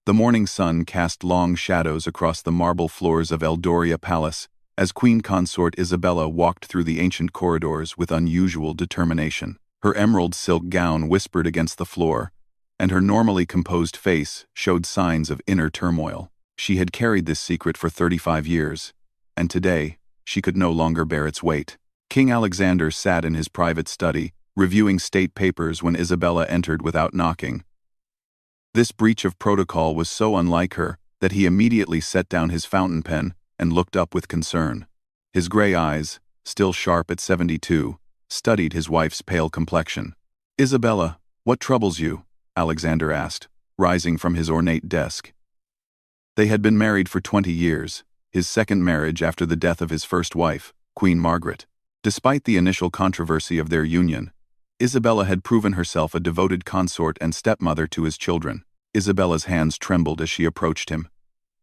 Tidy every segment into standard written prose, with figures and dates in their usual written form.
The morning sun cast long shadows across the marble floors of Eldoria Palace as Queen Consort Isabella walked through the ancient corridors with unusual determination. Her emerald silk gown whispered against the floor, and her normally composed face showed signs of inner turmoil. She had carried this secret for 35 years, and today, she could no longer bear its weight. King Alexander sat in his private study, reviewing state papers when Isabella entered without knocking. This breach of protocol was so unlike her that he immediately set down his fountain pen and looked up with concern. His gray eyes, still sharp at 72, studied his wife's pale complexion. "Isabella, what troubles you?" Alexander asked, rising from his ornate desk. They had been married for 20 years, his second marriage after the death of his first wife, Queen Margaret. Despite the initial controversy of their union, Isabella had proven herself a devoted consort and stepmother to his children. Isabella's hands trembled as she approached him.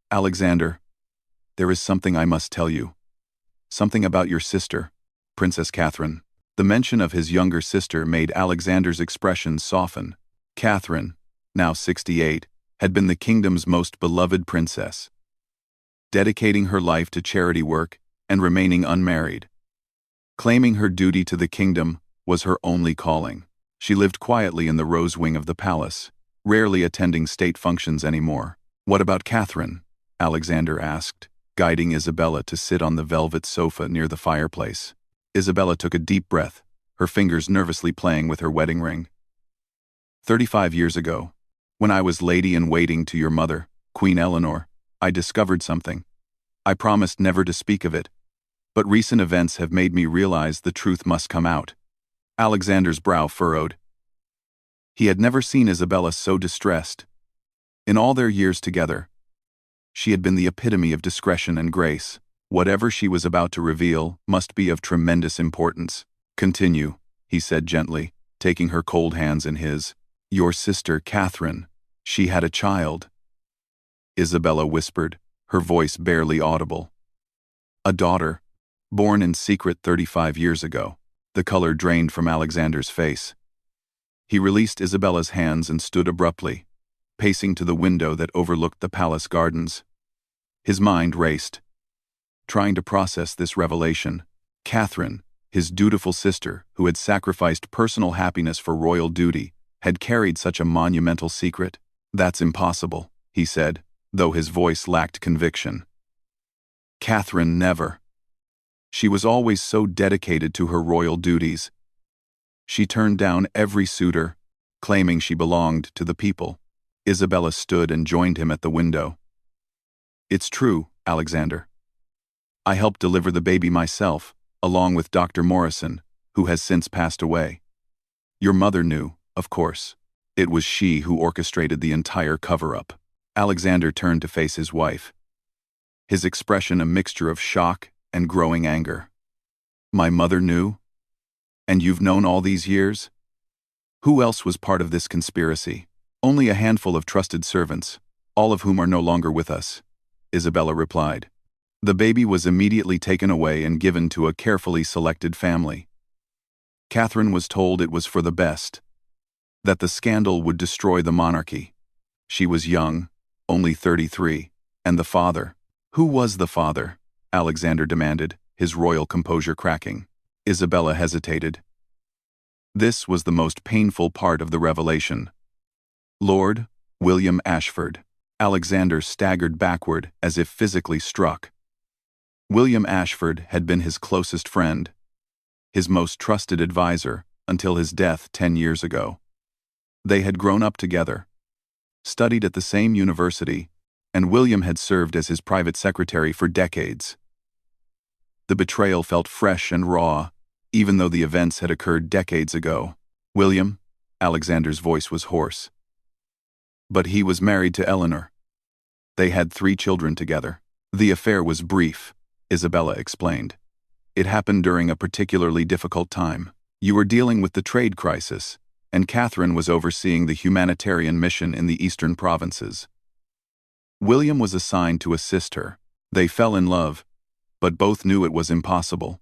"Alexander, there is something I must tell you. Something about your sister, Princess Catherine." The mention of his younger sister made Alexander's expression soften. Catherine, now 68, had been the kingdom's most beloved princess, dedicating her life to charity work and remaining unmarried. Claiming her duty to the kingdom was her only calling. She lived quietly in the rose wing of the palace, rarely attending state functions anymore. "What about Catherine?" Alexander asked, guiding Isabella to sit on the velvet sofa near the fireplace. Isabella took a deep breath, her fingers nervously playing with her wedding ring. 35 years ago, when I was lady-in-waiting to your mother, Queen Eleanor, I discovered something. I promised never to speak of it, but recent events have made me realize the truth must come out." Alexander's brow furrowed. He had never seen Isabella so distressed. In all their years together, she had been the epitome of discretion and grace. Whatever she was about to reveal must be of tremendous importance. "Continue," he said gently, taking her cold hands in his. "Your sister, Catherine, she had a child," Isabella whispered, her voice barely audible. "A daughter, born in secret 35 years ago." The color drained from Alexander's face. He released Isabella's hands and stood abruptly, pacing to the window that overlooked the palace gardens. His mind raced, trying to process this revelation. Catherine, his dutiful sister, who had sacrificed personal happiness for royal duty, had carried such a monumental secret. "That's impossible," he said, though his voice lacked conviction. "Catherine never. She was always so dedicated to her royal duties. She turned down every suitor, claiming she belonged to the people." Isabella stood and joined him at the window. "It's true, Alexander. I helped deliver the baby myself, along with Dr. Morrison, who has since passed away. Your mother knew, of course. It was she who orchestrated the entire cover-up." Alexander turned to face his wife, his expression a mixture of shock and growing anger. "My mother knew? And you've known all these years? Who else was part of this conspiracy?" "Only a handful of trusted servants, all of whom are no longer with us," Isabella replied. "The baby was immediately taken away and given to a carefully selected family. Catherine was told it was for the best, that the scandal would destroy the monarchy. She was young, only 33, and the father—" "Who was the father?" Alexander demanded, his royal composure cracking. Isabella hesitated. This was the most painful part of the revelation. "Lord William Ashford." Alexander staggered backward as if physically struck. William Ashford had been his closest friend, his most trusted advisor, until his death 10 years ago. They had grown up together, studied at the same university, and William had served as his private secretary for decades. The betrayal felt fresh and raw, even though the events had occurred decades ago. "William," Alexander's voice was hoarse. "But he was married to Eleanor. They had 3 children together." "The affair was brief," Isabella explained. "It happened during a particularly difficult time. You were dealing with the trade crisis, and Catherine was overseeing the humanitarian mission in the eastern provinces. William was assigned to assist her. They fell in love, but both knew it was impossible.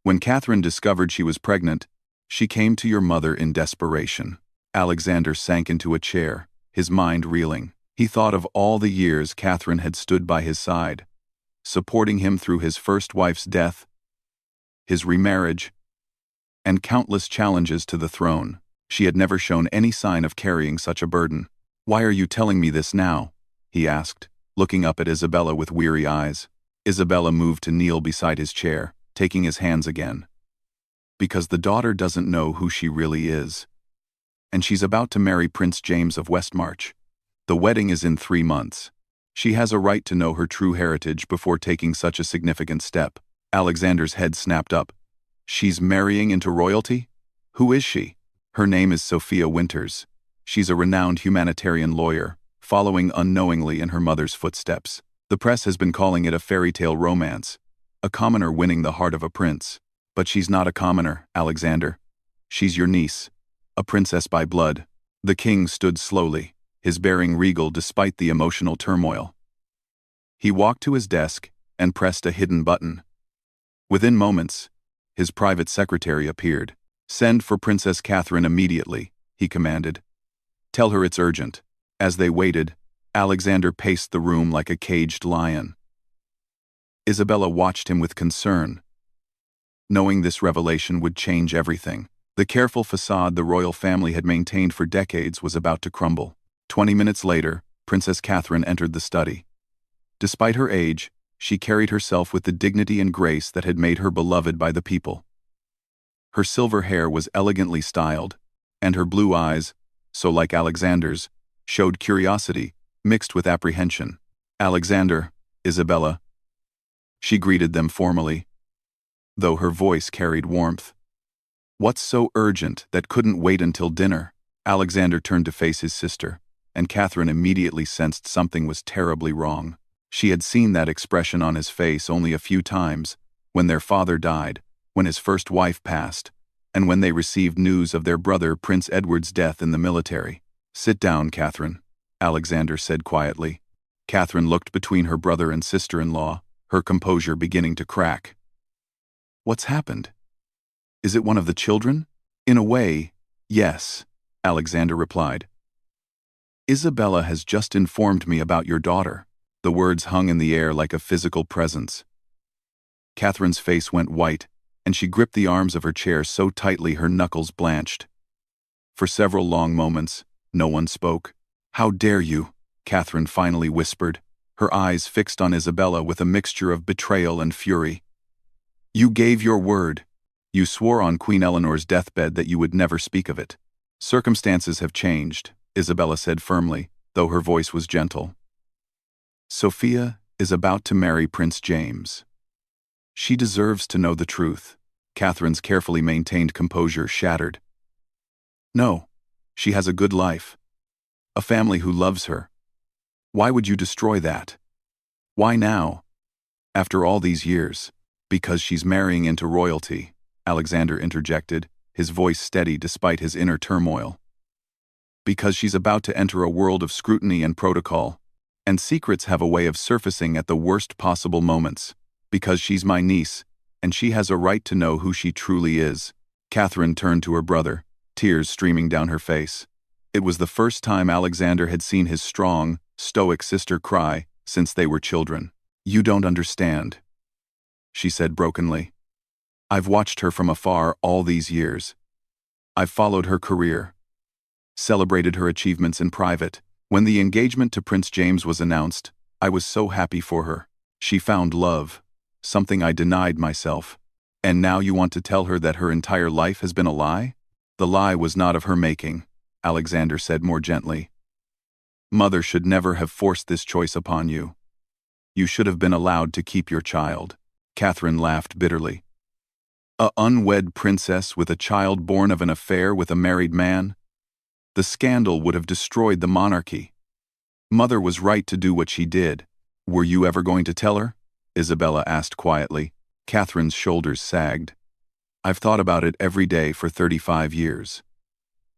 When Catherine discovered she was pregnant, she came to your mother in desperation." Alexander sank into a chair, his mind reeling. He thought of all the years Catherine had stood by his side, supporting him through his first wife's death, his remarriage, and countless challenges to the throne. She had never shown any sign of carrying such a burden. "Why are you telling me this now?" he asked, looking up at Isabella with weary eyes. Isabella moved to kneel beside his chair, taking his hands again. "Because the daughter doesn't know who she really is. And she's about to marry Prince James of Westmarch. The wedding is in 3 months. She has a right to know her true heritage before taking such a significant step." Alexander's head snapped up. "She's marrying into royalty? Who is she?" "Her name is Sophia Winters. She's a renowned humanitarian lawyer, following unknowingly in her mother's footsteps. The press has been calling it a fairy tale romance, a commoner winning the heart of a prince. But she's not a commoner, Alexander. She's your niece, a princess by blood." The king stood slowly, his bearing regal despite the emotional turmoil. He walked to his desk and pressed a hidden button. Within moments, his private secretary appeared. "Send for Princess Catherine immediately," he commanded. "Tell her it's urgent." As they waited, Alexander paced the room like a caged lion. Isabella watched him with concern, knowing this revelation would change everything. The careful facade the royal family had maintained for decades was about to crumble. 20 minutes later, Princess Catherine entered the study. Despite her age, she carried herself with the dignity and grace that had made her beloved by the people. Her silver hair was elegantly styled, and her blue eyes, so like Alexander's, showed curiosity mixed with apprehension. "Alexander, Isabella." She greeted them formally, though her voice carried warmth. "What's so urgent that couldn't wait until dinner?" Alexander turned to face his sister, and Catherine immediately sensed something was terribly wrong. She had seen that expression on his face only a few times, when their father died, when his first wife passed, and when they received news of their brother Prince Edward's death in the military. "Sit down, Catherine," Alexander said quietly. Catherine looked between her brother and sister-in-law, her composure beginning to crack. "What's happened? Is it one of the children?" "In a way, yes," Alexander replied. "Isabella has just informed me about your daughter." The words hung in the air like a physical presence. Catherine's face went white, and she gripped the arms of her chair so tightly her knuckles blanched. For several long moments, no one spoke. "How dare you?" Catherine finally whispered, her eyes fixed on Isabella with a mixture of betrayal and fury. "You gave your word. You swore on Queen Eleanor's deathbed that you would never speak of it." "Circumstances have changed," Isabella said firmly, though her voice was gentle. "Sophia is about to marry Prince James. She deserves to know the truth." Catherine's carefully maintained composure shattered. "No, she has a good life. A family who loves her. Why would you destroy that? Why now? After all these years?" "Because she's marrying into royalty," Alexander interjected, his voice steady despite his inner turmoil. "Because she's about to enter a world of scrutiny and protocol, and secrets have a way of surfacing at the worst possible moments. Because she's my niece, and she has a right to know who she truly is." Catherine turned to her brother, tears streaming down her face. It was the first time Alexander had seen his strong, stoic sister cry since they were children. "You don't understand," she said brokenly. "I've watched her from afar all these years. I've followed her career, celebrated her achievements in private. When the engagement to Prince James was announced, I was so happy for her. She found love, something I denied myself. And now you want to tell her that her entire life has been a lie?" "The lie was not of her making," Alexander said more gently. "Mother should never have forced this choice upon you. You should have been allowed to keep your child." Catherine laughed bitterly. "A unwed princess with a child born of an affair with a married man? The scandal would have destroyed the monarchy. Mother was right to do what she did." "Were you ever going to tell her?" Isabella asked quietly. Catherine's shoulders sagged. "I've thought about it every day for 35 years.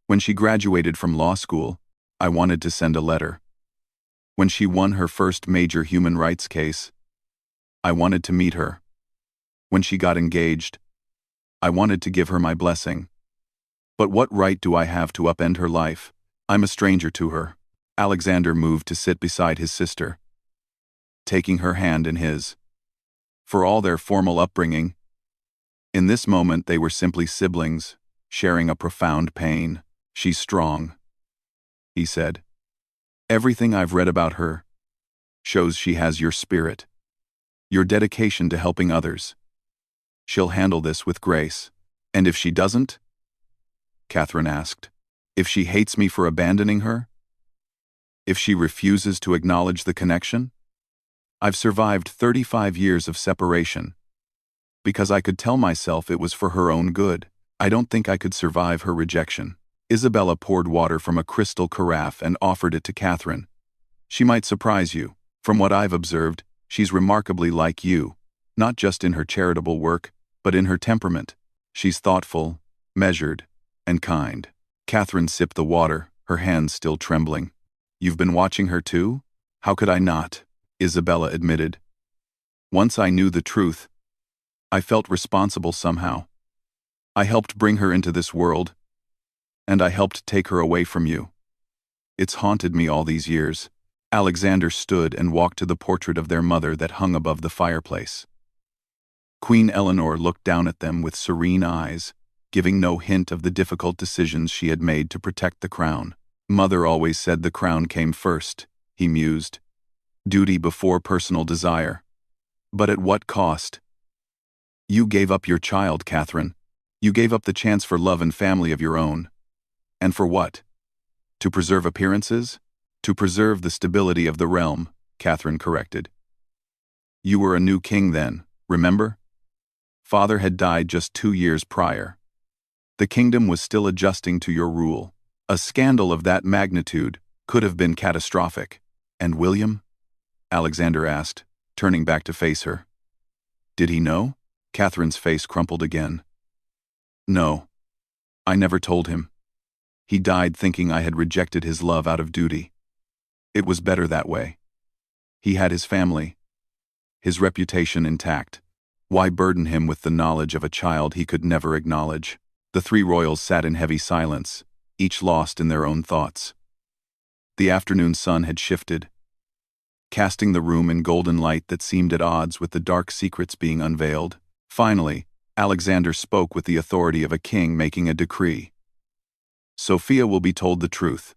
When she graduated from law school, I wanted to send a letter. When she won her first major human rights case, I wanted to meet her. When she got engaged, I wanted to give her my blessing. But what right do I have to upend her life? I'm a stranger to her. Alexander moved to sit beside his sister, taking her hand in his. For all their formal upbringing, in this moment they were simply siblings, sharing a profound pain. "She's strong," he said. "Everything I've read about her shows she has your spirit, your dedication to helping others. She'll handle this with grace." "And if she doesn't?" Catherine asked. "If she hates me for abandoning her? If she refuses to acknowledge the connection? I've survived 35 years of separation because I could tell myself it was for her own good. I don't think I could survive her rejection." Isabella poured water from a crystal carafe and offered it to Catherine. "She might surprise you. From what I've observed, she's remarkably like you, not just in her charitable work, but in her temperament. She's thoughtful, measured, and kind." Catherine sipped the water, her hands still trembling. "You've been watching her too?" "How could I not?" Isabella admitted. "Once I knew the truth, I felt responsible somehow. I helped bring her into this world, and I helped take her away from you. It's haunted me all these years." Alexander stood and walked to the portrait of their mother that hung above the fireplace. Queen Eleanor looked down at them with serene eyes, giving no hint of the difficult decisions she had made to protect the crown. "Mother always said the crown came first," he mused. "Duty before personal desire. But at what cost? You gave up your child, Catherine. You gave up the chance for love and family of your own. And for what? To preserve appearances? To preserve the stability of the realm," Catherine corrected. "You were a new king then, remember? Father had died just 2 years prior. The kingdom was still adjusting to your rule. A scandal of that magnitude could have been catastrophic." "And William?" Alexander asked, turning back to face her. "Did he know?" Catherine's face crumpled again. "No. I never told him. He died thinking I had rejected his love out of duty. It was better that way. He had his family, his reputation intact. Why burden him with the knowledge of a child he could never acknowledge?" The 3 royals sat in heavy silence, each lost in their own thoughts. The afternoon sun had shifted, casting the room in golden light that seemed at odds with the dark secrets being unveiled. Finally, Alexander spoke with the authority of a king making a decree. "Sophia will be told the truth,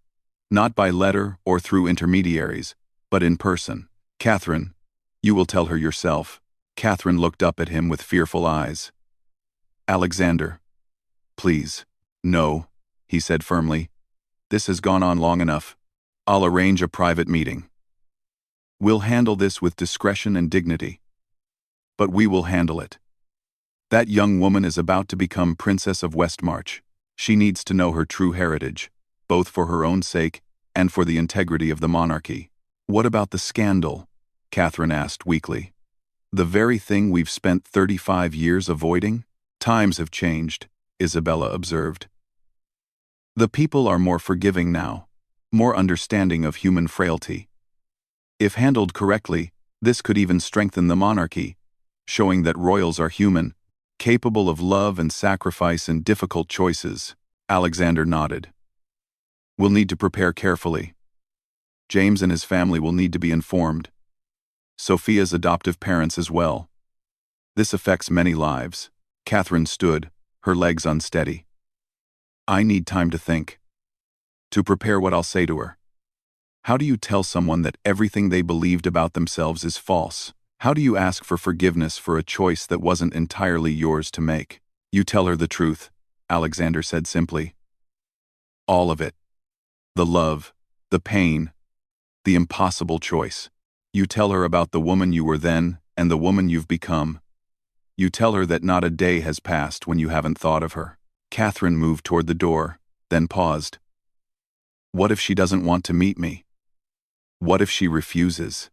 not by letter or through intermediaries, but in person. Catherine, you will tell her yourself." Catherine looked up at him with fearful eyes. "Alexander, please." "No," he said firmly. "This has gone on long enough. I'll arrange a private meeting. We'll handle this with discretion and dignity. But we will handle it. That young woman is about to become Princess of Westmarch. She needs to know her true heritage, both for her own sake and for the integrity of the monarchy." "What about the scandal?" Catherine asked weakly. "The very thing we've spent 35 years avoiding?" "Times have changed," Isabella observed. "The people are more forgiving now, more understanding of human frailty. If handled correctly, this could even strengthen the monarchy, showing that royals are human, capable of love and sacrifice in difficult choices." Alexander nodded. "We'll need to prepare carefully. James and his family will need to be informed. Sophia's adoptive parents as well. This affects many lives." Catherine stood, her legs unsteady. "I need time to think. To prepare what I'll say to her. How do you tell someone that everything they believed about themselves is false? How do you ask for forgiveness for a choice that wasn't entirely yours to make?" "You tell her the truth," Alexander said simply. "All of it. The love, the pain, the impossible choice. You tell her about the woman you were then and the woman you've become. You tell her that not a day has passed when you haven't thought of her." Catherine moved toward the door, then paused. "What if she doesn't want to meet me? What if she refuses?"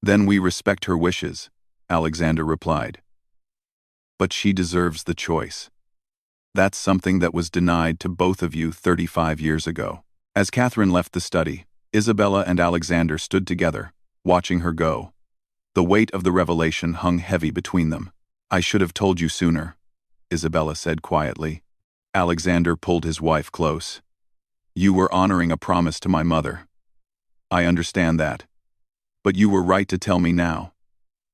"Then we respect her wishes," Alexander replied. "But she deserves the choice. That's something that was denied to both of you 35 years ago." As Catherine left the study, Isabella and Alexander stood together, watching her go. The weight of the revelation hung heavy between them. "I should have told you sooner," Isabella said quietly. Alexander pulled his wife close. "You were honoring a promise to my mother. I understand that. But you were right to tell me now.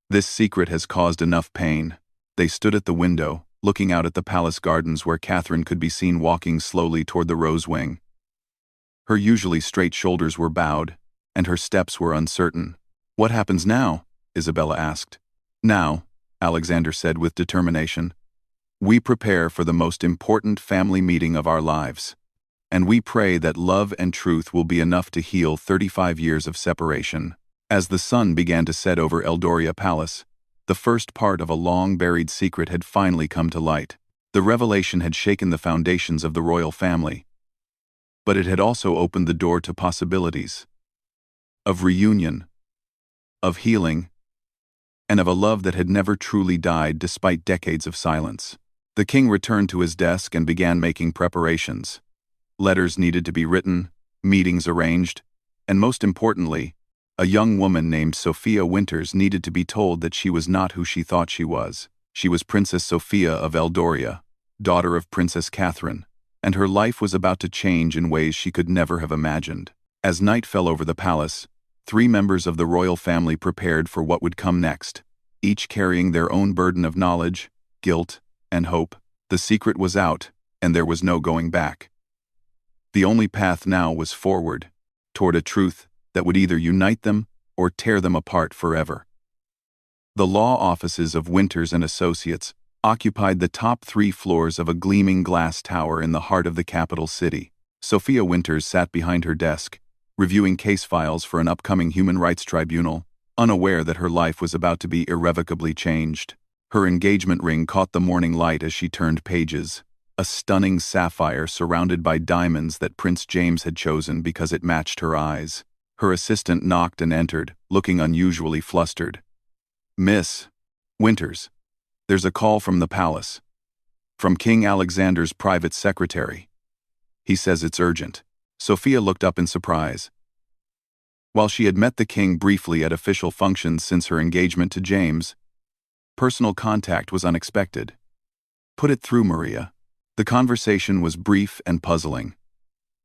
This secret has caused enough pain. They stood at the window, looking out at the palace gardens where Catherine could be seen walking slowly toward the rose wing. Her usually straight shoulders were bowed, and her steps were uncertain. What happens now? Isabella asked. Now, Alexander said with determination, we prepare for the most important family meeting of our lives. And we pray that love and truth will be enough to heal 35 years of separation. As the sun began to set over Eldoria Palace, the first part of a long-buried secret had finally come to light. The revelation had shaken the foundations of the royal family, but it had also opened the door to possibilities of reunion, of healing, and of a love that had never truly died despite decades of silence. The king returned to his desk and began making preparations. Letters needed to be written, meetings arranged, and most importantly, a young woman named Sophia Winters needed to be told that she was not who she thought she was. She was Princess Sophia of Eldoria, daughter of Princess Catherine, and her life was about to change in ways she could never have imagined. As night fell over the palace, 3 members of the royal family prepared for what would come next, each carrying their own burden of knowledge, guilt, and hope. The secret was out, and there was no going back. The only path now was forward, toward a truth that would either unite them or tear them apart forever. The law offices of Winters and Associates occupied the top 3 floors of a gleaming glass tower in the heart of the capital city. Sophia Winters sat behind her desk, reviewing case files for an upcoming human rights tribunal, unaware that her life was about to be irrevocably changed. Her engagement ring caught the morning light as she turned pages, a stunning sapphire surrounded by diamonds that Prince James had chosen because it matched her eyes. Her assistant knocked and entered, looking unusually flustered. Miss Winters, there's a call from the palace. From King Alexander's private secretary. He says it's urgent. Sophia looked up in surprise. While she had met the king briefly at official functions since her engagement to James, personal contact was unexpected. Put it through, Maria. The conversation was brief and puzzling.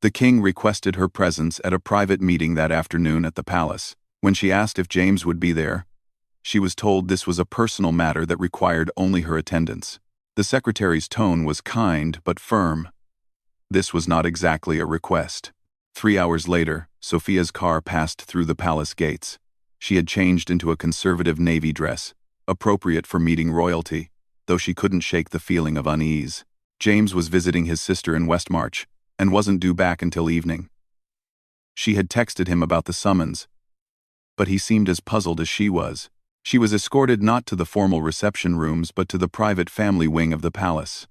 The king requested her presence at a private meeting that afternoon at the palace. When she asked if James would be there, she was told this was a personal matter that required only her attendance. The secretary's tone was kind but firm. This was not exactly a request. 3 hours later, Sophia's car passed through the palace gates. She had changed into a conservative navy dress, appropriate for meeting royalty, though she couldn't shake the feeling of unease. James was visiting his sister in Westmarch, and wasn't due back until evening. She had texted him about the summons, but he seemed as puzzled as she was. She was escorted not to the formal reception rooms but to the private family wing of the palace.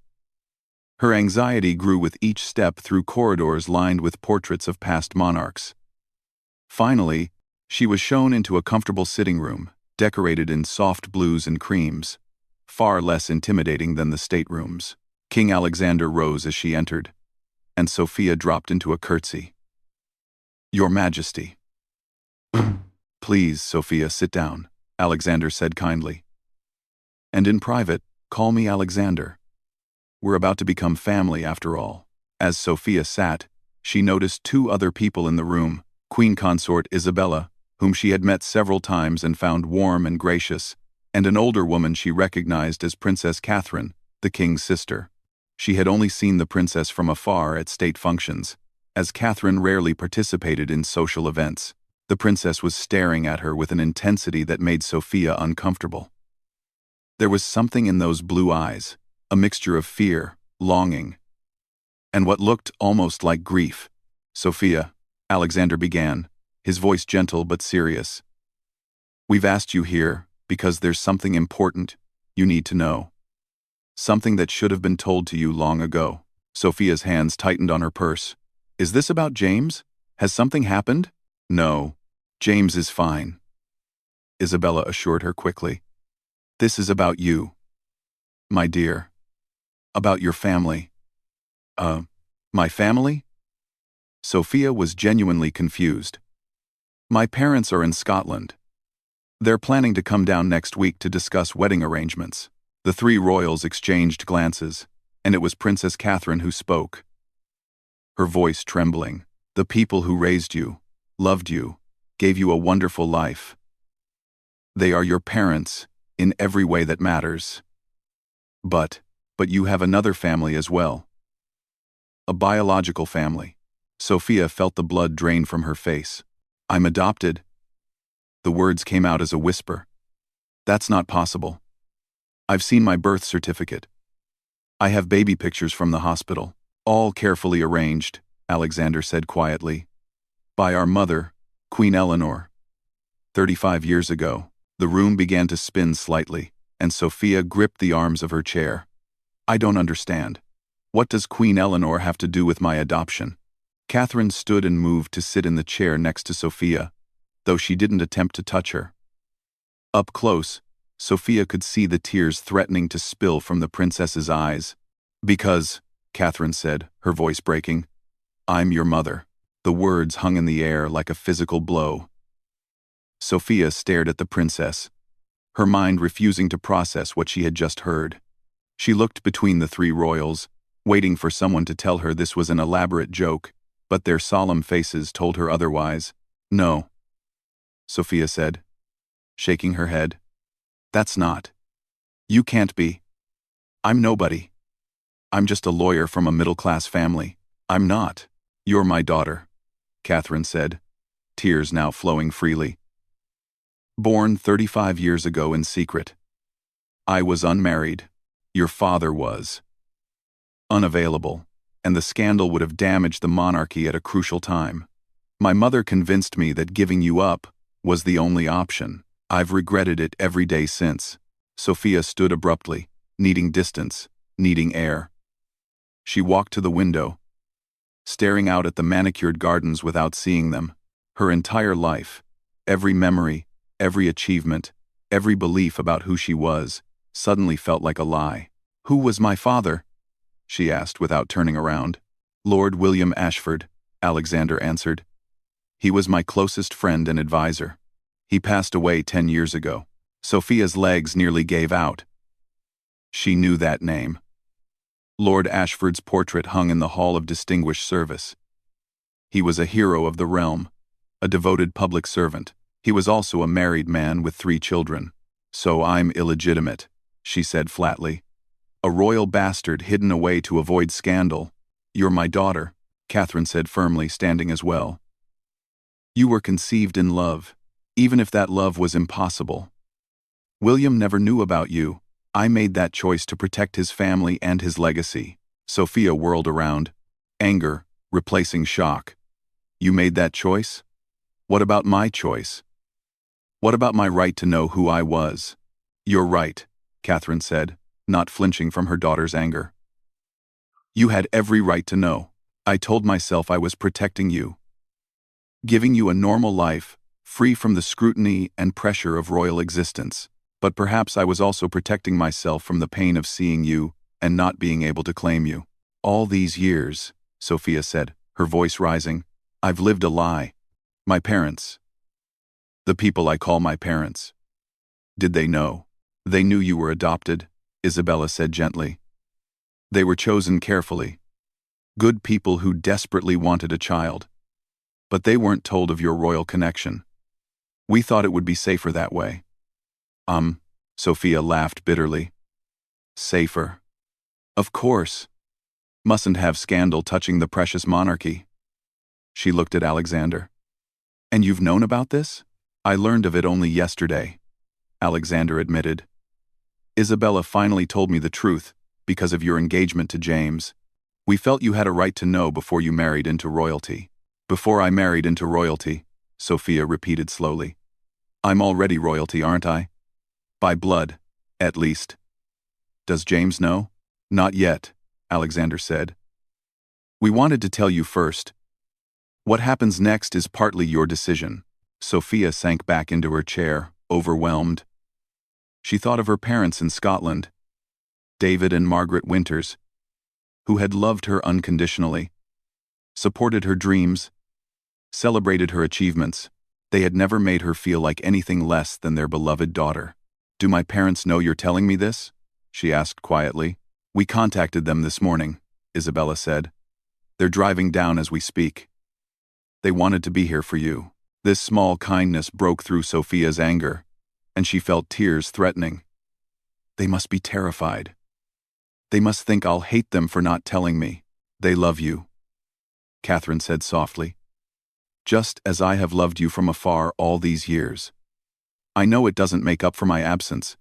Her anxiety grew with each step through corridors lined with portraits of past monarchs. Finally, she was shown into a comfortable sitting room, decorated in soft blues and creams, far less intimidating than the staterooms. King Alexander rose as she entered, and Sophia dropped into a curtsy. Your Majesty. Please, Sophia, sit down, Alexander said kindly. And in private, call me Alexander. We're about to become family after all. As Sophia sat, she noticed 2 other people in the room, Queen Consort Isabella, whom she had met several times and found warm and gracious, and an older woman she recognized as Princess Catherine, the king's sister. She had only seen the princess from afar at state functions, as Catherine rarely participated in social events. The princess was staring at her with an intensity that made Sophia uncomfortable. There was something in those blue eyes, a mixture of fear, longing, and what looked almost like grief. Sophia, Alexander began, his voice gentle but serious. We've asked you here because there's something important you need to know. Something that should have been told to you long ago. Sophia's hands tightened on her purse. Is this about James? Has something happened? No, James is fine, Isabella assured her quickly. This is about you, my dear. About your family. My family? Sophia was genuinely confused. My parents are in Scotland. They're planning to come down next week to discuss wedding arrangements. The 3 royals exchanged glances, and it was Princess Catherine who spoke. Her voice trembling. The people who raised you, loved you, gave you a wonderful life. They are your parents, in every way that matters. But you have another family as well. A biological family. Sophia felt the blood drain from her face. I'm adopted. The words came out as a whisper. That's not possible. I've seen my birth certificate. I have baby pictures from the hospital, all carefully arranged, Alexander said quietly. By our mother, Queen Eleanor. 35 years ago. The room began to spin slightly, and Sophia gripped the arms of her chair. I don't understand. What does Queen Eleanor have to do with my adoption? Catherine stood and moved to sit in the chair next to Sophia, though she didn't attempt to touch her. Up close, Sophia could see the tears threatening to spill from the princess's eyes. Because, Catherine said, her voice breaking, I'm your mother. The words hung in the air like a physical blow. Sophia stared at the princess, her mind refusing to process what she had just heard. She looked between the three royals, waiting for someone to tell her this was an elaborate joke, but their solemn faces told her otherwise. No, Sophia said, shaking her head. That's not. You can't be. I'm nobody. I'm just a lawyer from a middle-class family. I'm not. You're my daughter, Catherine said, tears now flowing freely. Born 35 years ago in secret. I was unmarried. Your father was. Unavailable, and the scandal would have damaged the monarchy at a crucial time. My mother convinced me that giving you up was the only option. I've regretted it every day since. Sophia stood abruptly, needing distance, needing air. She walked to the window, staring out at the manicured gardens without seeing them. Her entire life, every memory, every achievement, every belief about who she was, suddenly felt like a lie. Who was my father? She asked without turning around. Lord William Ashford, Alexander answered. He was my closest friend and advisor. He passed away 10 years ago. Sophia's legs nearly gave out. She knew that name. Lord Ashford's portrait hung in the Hall of Distinguished Service. He was a hero of the realm, a devoted public servant. He was also a married man with 3 children. So I'm illegitimate, she said flatly. A royal bastard hidden away to avoid scandal. You're my daughter, Catherine said firmly, standing as well. You were conceived in love, even if that love was impossible. William never knew about you. I made that choice to protect his family and his legacy. Sophia whirled around, anger replacing shock. You made that choice? What about my choice? What about my right to know who I was? You're right, Catherine said, not flinching from her daughter's anger. You had every right to know. I told myself I was protecting you, giving you a normal life, free from the scrutiny and pressure of royal existence. But perhaps I was also protecting myself from the pain of seeing you and not being able to claim you. All these years, Sophia said, her voice rising, I've lived a lie. My parents. The people I call my parents. Did they know? They knew you were adopted, Isabella said gently. They were chosen carefully. Good people who desperately wanted a child. But they weren't told of your royal connection. We thought it would be safer that way. Sophia laughed bitterly. Safer. Of course. Mustn't have scandal touching the precious monarchy. She looked at Alexander. And you've known about this? I learned of it only yesterday, Alexander admitted. Isabella finally told me the truth because of your engagement to James. We felt you had a right to know before you married into royalty. Before I married into royalty, Sophia repeated slowly. I'm already royalty, aren't I? By blood, at least. Does James know? Not yet, Alexander said. We wanted to tell you first. What happens next is partly your decision. Sophia sank back into her chair, overwhelmed. She thought of her parents in Scotland, David and Margaret Winters, who had loved her unconditionally, supported her dreams, celebrated her achievements. They had never made her feel like anything less than their beloved daughter. Do my parents know you're telling me this? She asked quietly. We contacted them this morning, Isabella said. They're driving down as we speak. They wanted to be here for you. This small kindness broke through Sophia's anger, and she felt tears threatening. They must be terrified. They must think I'll hate them for not telling me. They love you, Catherine said softly. Just as I have loved you from afar all these years. I know it doesn't make up for my absence,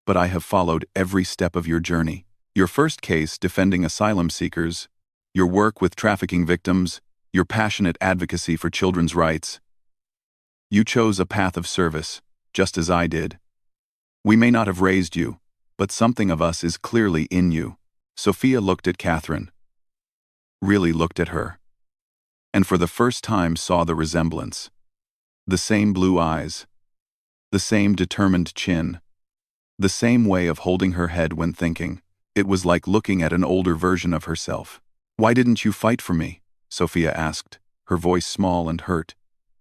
but I have followed every step of your journey. Your first case defending asylum seekers, your work with trafficking victims, your passionate advocacy for children's rights. You chose a path of service, just as I did. We may not have raised you, but something of us is clearly in you. Sophia looked at Catherine. Really looked at her. And for the first time saw the resemblance. The same blue eyes. The same determined chin. The same way of holding her head when thinking. It was like looking at an older version of herself. Why didn't you fight for me? Sophia asked, her voice small and hurt.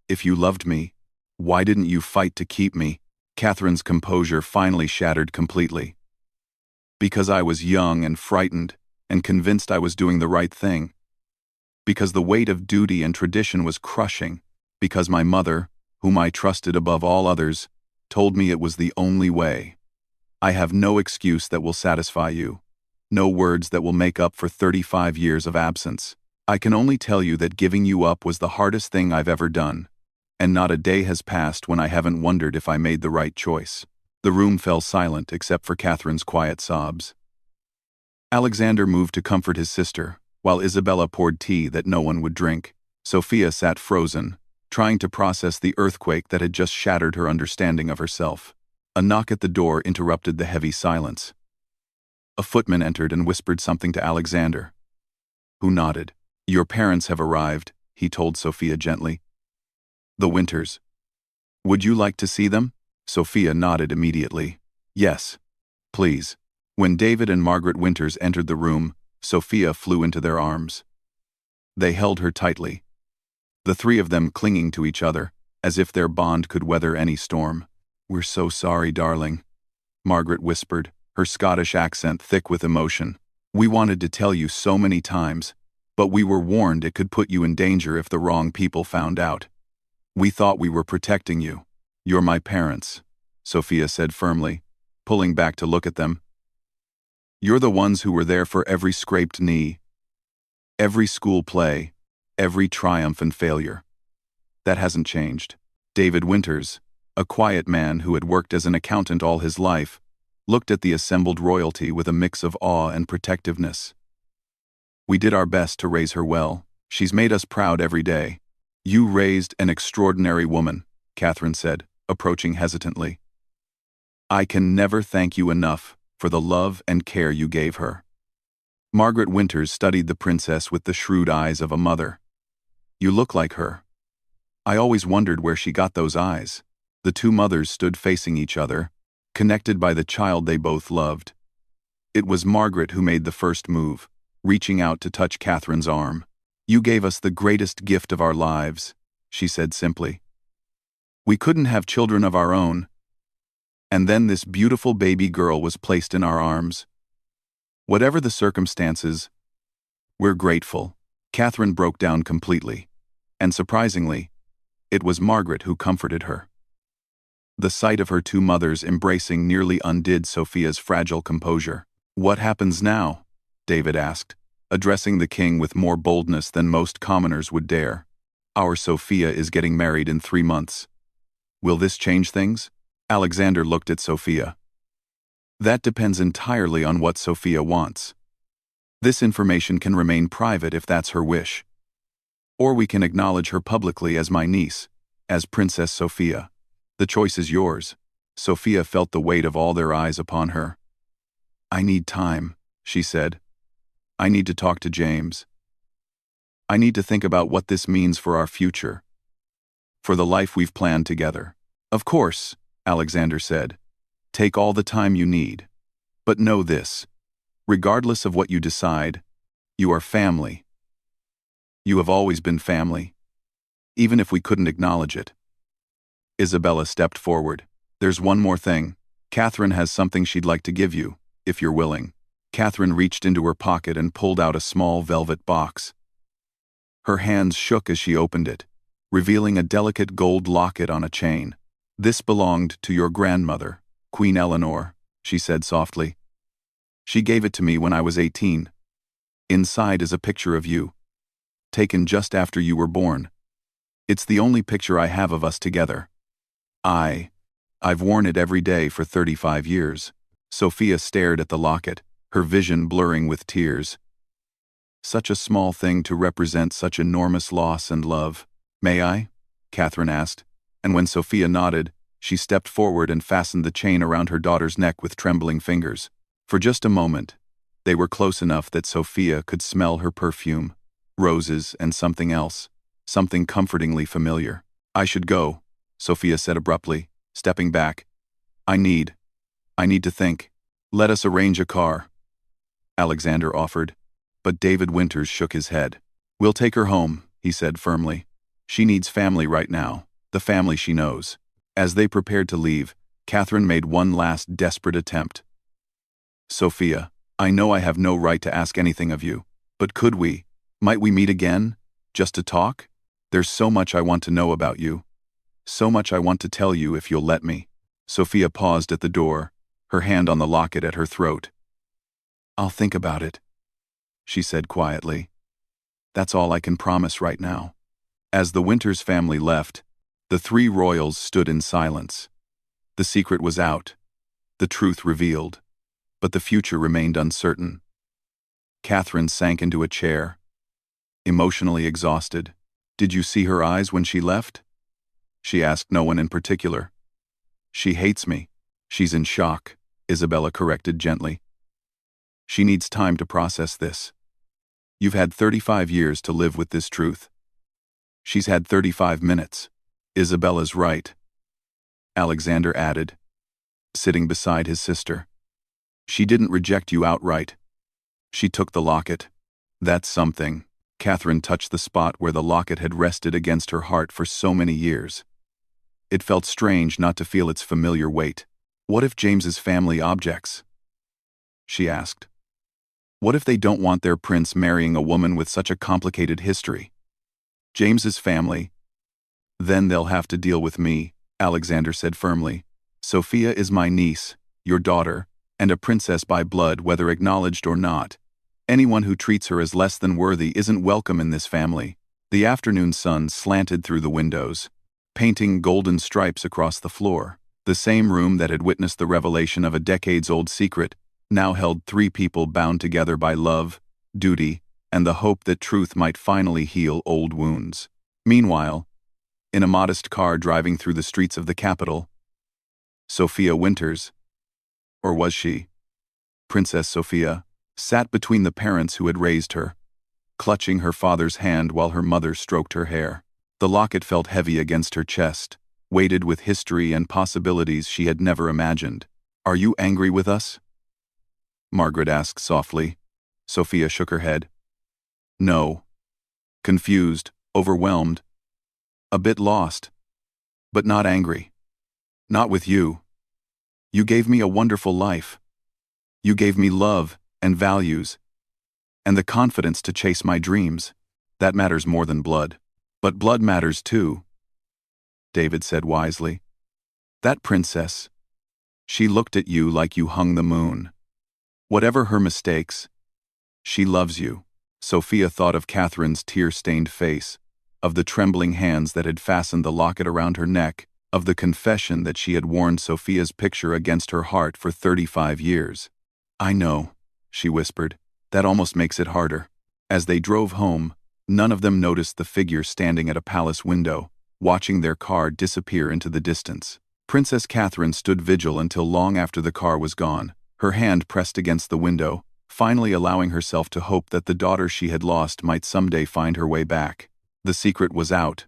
If you loved me, why didn't you fight to keep me? Catherine's composure finally shattered completely. Because I was young and frightened, and convinced I was doing the right thing. Because the weight of duty and tradition was crushing. Because my mother, whom I trusted above all others, told me it was the only way. I have no excuse that will satisfy you. No words that will make up for 35 years of absence. I can only tell you that giving you up was the hardest thing I've ever done. And not a day has passed when I haven't wondered if I made the right choice. The room fell silent except for Catherine's quiet sobs. Alexander moved to comfort his sister, while Isabella poured tea that no one would drink. Sophia sat frozen, trying to process the earthquake that had just shattered her understanding of herself. A knock at the door interrupted the heavy silence. A footman entered and whispered something to Alexander, who nodded. Your parents have arrived, he told Sophia gently. The Winters. Would you like to see them? Sophia nodded immediately. Yes, please. When David and Margaret Winters entered the room, Sophia flew into their arms. They held her tightly, the three of them clinging to each other, as if their bond could weather any storm. We're so sorry, darling, Margaret whispered, her Scottish accent thick with emotion. We wanted to tell you so many times, but we were warned it could put you in danger if the wrong people found out. We thought we were protecting you. You're my parents, Sophia said firmly, pulling back to look at them. You're the ones who were there for every scraped knee, every school play, every triumph and failure. That hasn't changed. David Winters, a quiet man who had worked as an accountant all his life, looked at the assembled royalty with a mix of awe and protectiveness. We did our best to raise her well. She's made us proud every day. You raised an extraordinary woman, Catherine said, approaching hesitantly. I can never thank you enough for the love and care you gave her. Margaret Winters studied the princess with the shrewd eyes of a mother. You look like her. I always wondered where she got those eyes. The two mothers stood facing each other, connected by the child they both loved. It was Margaret who made the first move, reaching out to touch Catherine's arm. You gave us the greatest gift of our lives, she said simply. We couldn't have children of our own. And then this beautiful baby girl was placed in our arms. Whatever the circumstances, we're grateful. Catherine broke down completely, and surprisingly, it was Margaret who comforted her. The sight of her two mothers embracing nearly undid Sophia's fragile composure. What happens now? David asked, addressing the king with more boldness than most commoners would dare. Our Sophia is getting married in 3 months. Will this change things? Alexander looked at Sophia. That depends entirely on what Sophia wants. This information can remain private if that's her wish. Or we can acknowledge her publicly as my niece, as Princess Sophia. The choice is yours. Sophia felt the weight of all their eyes upon her. I need time, she said. I need to talk to James. I need to think about what this means for our future, for the life we've planned together. Of course, Alexander said. Take all the time you need. But know this. Regardless of what you decide, you are family. You have always been family, even if we couldn't acknowledge it. Isabella stepped forward. There's one more thing. Catherine has something she'd like to give you, if you're willing. Catherine reached into her pocket and pulled out a small velvet box. Her hands shook as she opened it, revealing a delicate gold locket on a chain. "This belonged to your grandmother, Queen Eleanor," she said softly. "She gave it to me when I was 18. Inside is a picture of you, taken just after you were born. It's the only picture I have of us together. I've worn it every day for 35 years. Sophia stared at the locket, her vision blurring with tears. Such a small thing to represent such enormous loss and love. "May I?" Catherine asked, and when Sophia nodded, she stepped forward and fastened the chain around her daughter's neck with trembling fingers. For just a moment, they were close enough that Sophia could smell her perfume, roses and something else, something comfortingly familiar. "I should go," Sophia said abruptly, stepping back. I need to think. "Let us arrange a car," Alexander offered, but David Winters shook his head. "We'll take her home," he said firmly. "She needs family right now, the family she knows." As they prepared to leave, Catherine made one last desperate attempt. "Sophia, I know I have no right to ask anything of you, but might we meet again, just to talk? There's so much I want to know about you. So much I want to tell you if you'll let me." Sophia paused at the door, her hand on the locket at her throat. "I'll think about it," she said quietly. "That's all I can promise right now." As the Winters family left, the three royals stood in silence. The secret was out, the truth revealed, but the future remained uncertain. Catherine sank into a chair, emotionally exhausted. "Did you see her eyes when she left?" She asked no one in particular. "She hates me. She's in shock," Isabella corrected gently. "She needs time to process this. You've had 35 years to live with this truth. She's had 35 minutes. Isabella's right," Alexander added, sitting beside his sister. "She didn't reject you outright. She took the locket. That's something." Catherine touched the spot where the locket had rested against her heart for so many years. It felt strange not to feel its familiar weight. "What if James's family objects?" she asked. "What if they don't want their prince marrying a woman with such a complicated history? James's family? Then they'll have to deal with me," Alexander said firmly. "Sophia is my niece, your daughter, and a princess by blood whether acknowledged or not. Anyone who treats her as less than worthy isn't welcome in this family." The afternoon sun slanted through the windows, painting golden stripes across the floor. The same room that had witnessed the revelation of a decades-old secret now held three people bound together by love, duty, and the hope that truth might finally heal old wounds. Meanwhile, in a modest car driving through the streets of the capital, Sophia Winters, or was she? Princess Sophia, sat between the parents who had raised her, clutching her father's hand while her mother stroked her hair. The locket felt heavy against her chest, weighted with history and possibilities she had never imagined. "Are you angry with us?" Margaret asked softly. Sophia shook her head. "No." Confused, overwhelmed, a bit lost, but not angry. "Not with you. You gave me a wonderful life. You gave me love and values, and the confidence to chase my dreams. That matters more than blood. But blood matters too," David said wisely. "That princess, she looked at you like you hung the moon. Whatever her mistakes, she loves you." Sophia thought of Catherine's tear-stained face, of the trembling hands that had fastened the locket around her neck, of the confession that she had worn Sophia's picture against her heart for 35 years. "I know," she whispered. "That almost makes it harder." As they drove home, none of them noticed the figure standing at a palace window, watching their car disappear into the distance. Princess Catherine stood vigil until long after the car was gone, her hand pressed against the window, finally allowing herself to hope that the daughter she had lost might someday find her way back. The secret was out,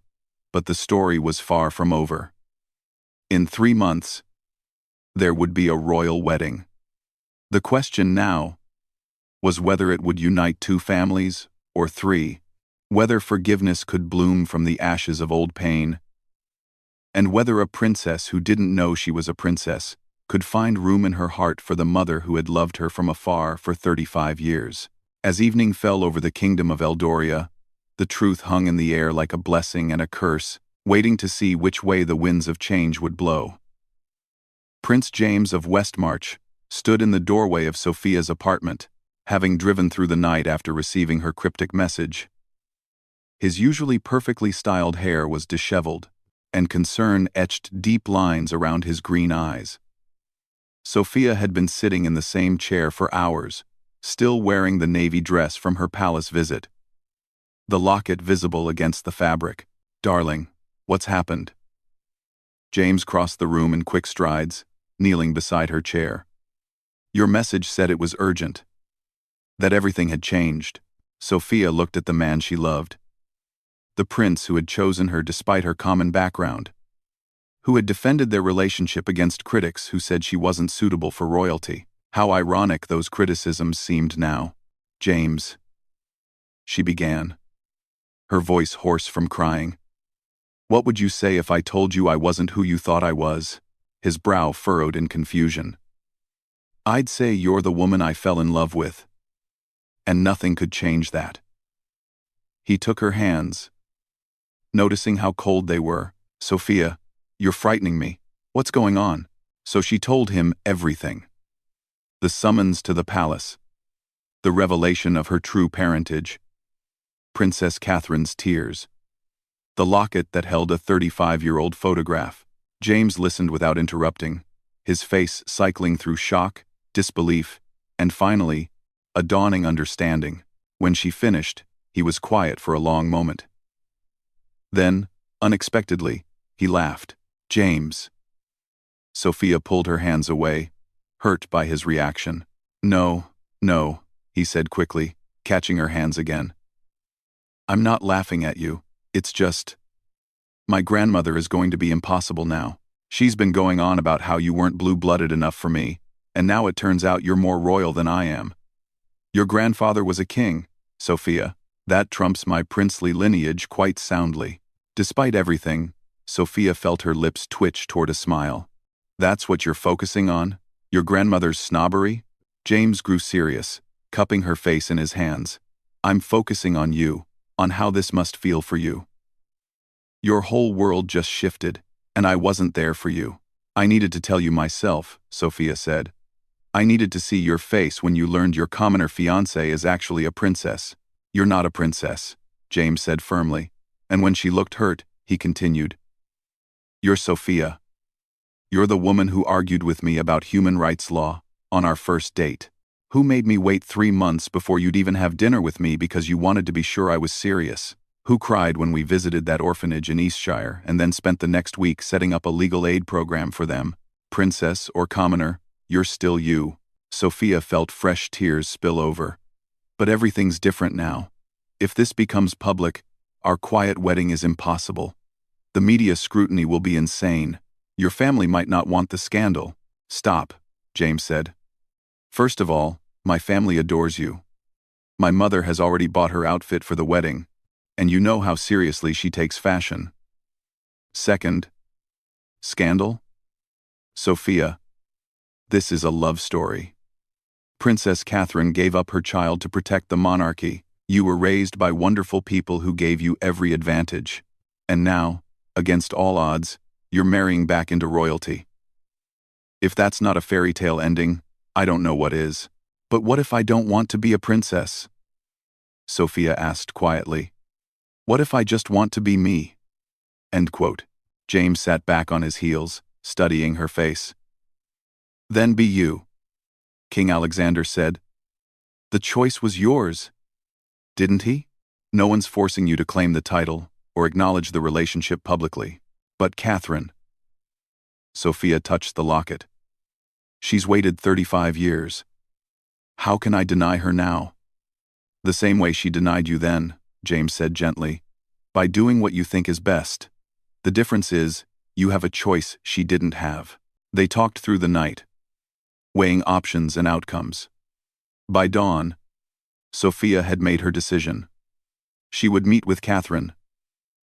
but the story was far from over. In 3 months, there would be a royal wedding. The question now was whether it would unite 2 families, or 3, whether forgiveness could bloom from the ashes of old pain, and whether a princess who didn't know she was a princess could find room in her heart for the mother who had loved her from afar for 35 years. As evening fell over the kingdom of Eldoria, The truth hung in the air like a blessing and a curse, waiting to see which way the winds of change would blow. Prince James of Westmarch stood in the doorway of Sophia's apartment, having driven through the night after receiving her cryptic message. His usually perfectly styled hair was disheveled, and concern etched deep lines around his green eyes. Sophia had been sitting in the same chair for hours, still wearing the navy dress from her palace visit. The locket visible against the fabric. "Darling, what's happened?" James crossed the room in quick strides, kneeling beside her chair. "Your message said it was urgent. That everything had changed." Sophia looked at the man she loved. The prince who had chosen her despite her common background, who had defended their relationship against critics who said she wasn't suitable for royalty. How ironic those criticisms seemed now. "James," she began, her voice hoarse from crying. "What would you say if I told you I wasn't who you thought I was?" His brow furrowed in confusion. "I'd say you're the woman I fell in love with. And nothing could change that." He took her hands, noticing how cold they were. "Sophia, you're frightening me. What's going on?" So she told him everything. The summons to the palace, the revelation of her true parentage, Princess Catherine's tears, the locket that held a 35-year-old photograph. James listened without interrupting, his face cycling through shock, disbelief, and finally, a dawning understanding. When she finished, he was quiet for a long moment. Then, unexpectedly, he laughed. "James." Sophia pulled her hands away, hurt by his reaction. No, he said quickly, catching her hands again. "I'm not laughing at you, it's just... My grandmother is going to be impossible now. She's been going on about how you weren't blue-blooded enough for me, and now it turns out you're more royal than I am. Your grandfather was a king, Sophia. That trumps my princely lineage quite soundly." Despite everything, Sophia felt her lips twitch toward a smile. "That's what you're focusing on? Your grandmother's snobbery?" James grew serious, cupping her face in his hands. "I'm focusing on you, on how this must feel for you. Your whole world just shifted, and I wasn't there for you. I needed to tell you myself," Sophia said. "I needed to see your face when you learned your commoner fiancée is actually a princess." "You're not a princess," James said firmly, and when she looked hurt, he continued. "You're Sophia. You're the woman who argued with me about human rights law on our first date. Who made me wait 3 months before you'd even have dinner with me because you wanted to be sure I was serious. Who cried when we visited that orphanage in Eastshire and then spent the next week setting up a legal aid program for them. Princess or commoner, you're still you." Sophia felt fresh tears spill over. "But everything's different now. If this becomes public, our quiet wedding is impossible. The media scrutiny will be insane. Your family might not want the scandal." "Stop," James said. "First of all, my family adores you. My mother has already bought her outfit for the wedding, and you know how seriously she takes fashion. Second, scandal? Sophia, this is a love story. Princess Catherine gave up her child to protect the monarchy. You were raised by wonderful people who gave you every advantage. And now, against all odds, you're marrying back into royalty. If that's not a fairy tale ending, I don't know what is. But what if I don't want to be a princess?" Sophia asked quietly. "What if I just want to be me?" End quote. James sat back on his heels, studying her face. "Then be you," King Alexander said. "The choice was yours, didn't he? No one's forcing you to claim the title or acknowledge the relationship publicly. But Catherine..." Sophia touched the locket. "She's waited 35 years. How can I deny her now?" "The same way she denied you then," James said gently. "By doing what you think is best. The difference is, you have a choice she didn't have." They talked through the night, weighing options and outcomes. By dawn, Sophia had made her decision. She would meet with Catherine,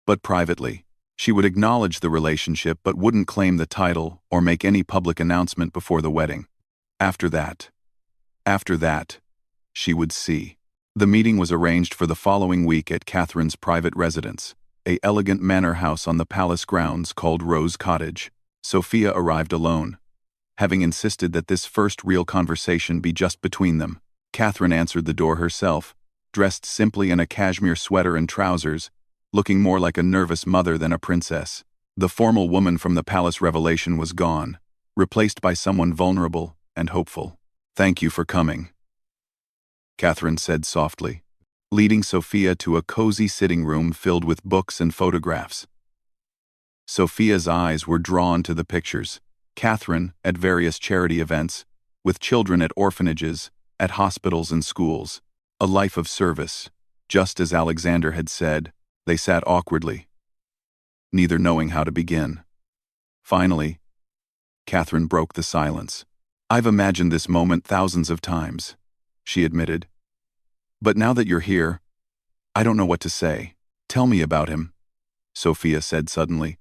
but privately. She would acknowledge the relationship but wouldn't claim the title or make any public announcement before the wedding. After that, she would see. The meeting was arranged for the following week at Catherine's private residence, a elegant manor house on the palace grounds called Rose Cottage. Sophia arrived alone. Having insisted that this first real conversation be just between them, Catherine answered the door herself, dressed simply in a cashmere sweater and trousers, looking more like a nervous mother than a princess. The formal woman from the palace revelation was gone, replaced by someone vulnerable and hopeful. "Thank you for coming," Catherine said softly, leading Sophia to a cozy sitting room filled with books and photographs. Sophia's eyes were drawn to the pictures. Catherine at various charity events, with children at orphanages, at hospitals and schools. A life of service. Just as Alexander had said, they sat awkwardly, neither knowing how to begin. Finally, Catherine broke the silence. "I've imagined this moment thousands of times," she admitted. "But now that you're here, I don't know what to say." "Tell me about him," Sophia said suddenly.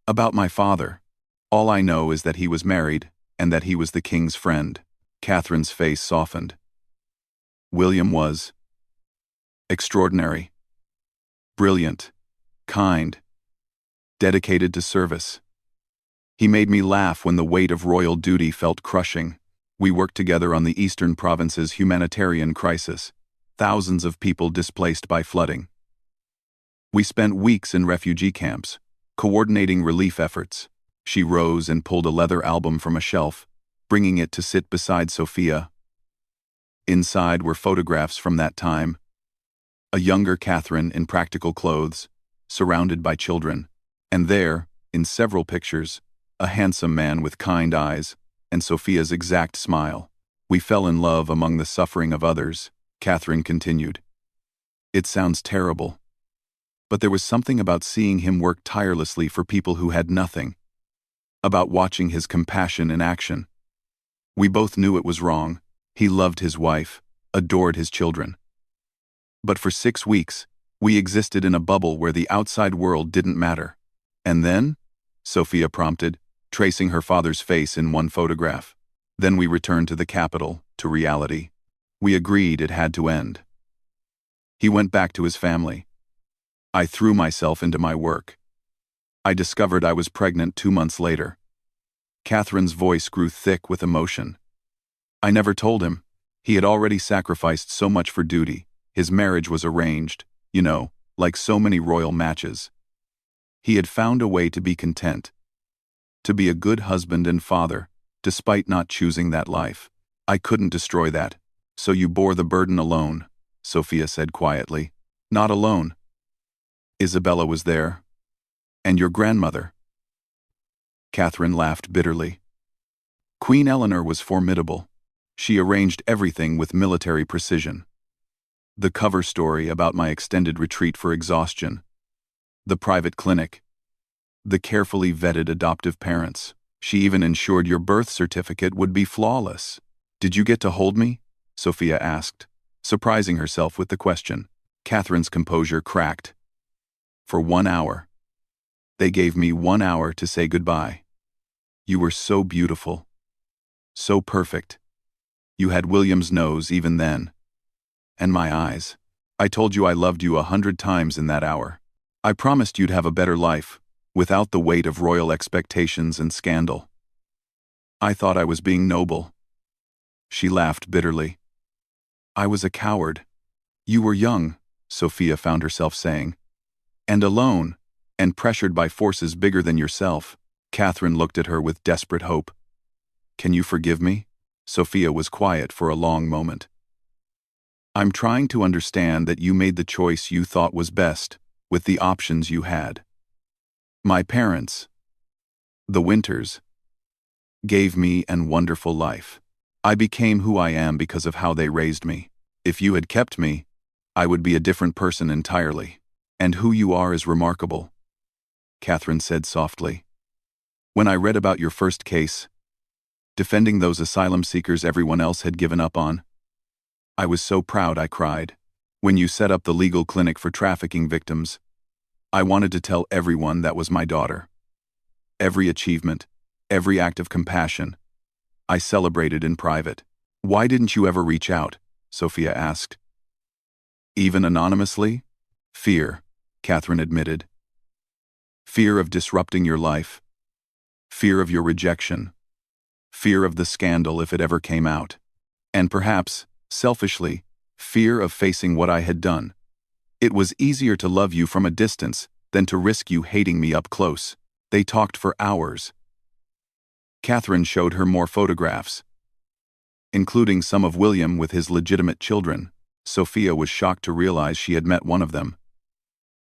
"About my father. All I know is that he was married, and that he was the king's friend." Catherine's face softened. "William was extraordinary. Brilliant. Kind. Dedicated to service. He made me laugh when the weight of royal duty felt crushing. We worked together on the eastern province's humanitarian crisis, thousands of people displaced by flooding. We spent weeks in refugee camps, coordinating relief efforts." She rose and pulled a leather album from a shelf, bringing it to sit beside Sophia. Inside were photographs from that time. A younger Catherine in practical clothes, surrounded by children, and there, in several pictures, a handsome man with kind eyes, and Sophia's exact smile. "We fell in love among the suffering of others," Catherine continued. "It sounds terrible. But there was something about seeing him work tirelessly for people who had nothing, about watching his compassion in action. We both knew it was wrong. He loved his wife, adored his children. But for 6 weeks, we existed in a bubble where the outside world didn't matter. And then?" Sophia prompted, tracing her father's face in one photograph. "Then we returned to the capital, to reality. We agreed it had to end. He went back to his family. I threw myself into my work. I discovered I was pregnant 2 months later." Catherine's voice grew thick with emotion. "I never told him. He had already sacrificed so much for duty. His marriage was arranged, you know, like so many royal matches. He had found a way to be content, to be a good husband and father, despite not choosing that life. I couldn't destroy that. So you bore the burden alone," Sophia said quietly. "Not alone. Isabella was there. And your grandmother." Catherine laughed bitterly. "Queen Eleanor was formidable. She arranged everything with military precision. The cover story about my extended retreat for exhaustion, the private clinic, the carefully vetted adoptive parents. She even ensured your birth certificate would be flawless." "Did you get to hold me?" Sophia asked, surprising herself with the question. Catherine's composure cracked. "For 1 hour. They gave me 1 hour to say goodbye. You were so beautiful. So perfect. You had William's nose even then. And my eyes. I told you I loved you 100 times in that hour. I promised you'd have a better life, without the weight of royal expectations and scandal. I thought I was being noble." She laughed bitterly. "I was a coward." "You were young," Sophia found herself saying. "And alone, and pressured by forces bigger than yourself." Catherine looked at her with desperate hope. "Can you forgive me?" Sophia was quiet for a long moment. "I'm trying to understand that you made the choice you thought was best, with the options you had. My parents, the Winters, gave me an wonderful life. I became who I am because of how they raised me. If you had kept me, I would be a different person entirely. And who you are is remarkable," Catherine said softly. "When I read about your first case, defending those asylum seekers everyone else had given up on, I was so proud I cried. When you set up the legal clinic for trafficking victims, I wanted to tell everyone that was my daughter. Every achievement, every act of compassion, I celebrated in private." "Why didn't you ever reach out?" Sophia asked. Even anonymously? Fear, Catherine admitted. Fear of disrupting your life. Fear of your rejection. Fear of the scandal if it ever came out. And perhaps, selfishly, fear of facing what I had done. It was easier to love you from a distance than to risk you hating me up close. They talked for hours. Catherine showed her more photographs, including some of William with his legitimate children. Sophia was shocked to realize she had met one of them.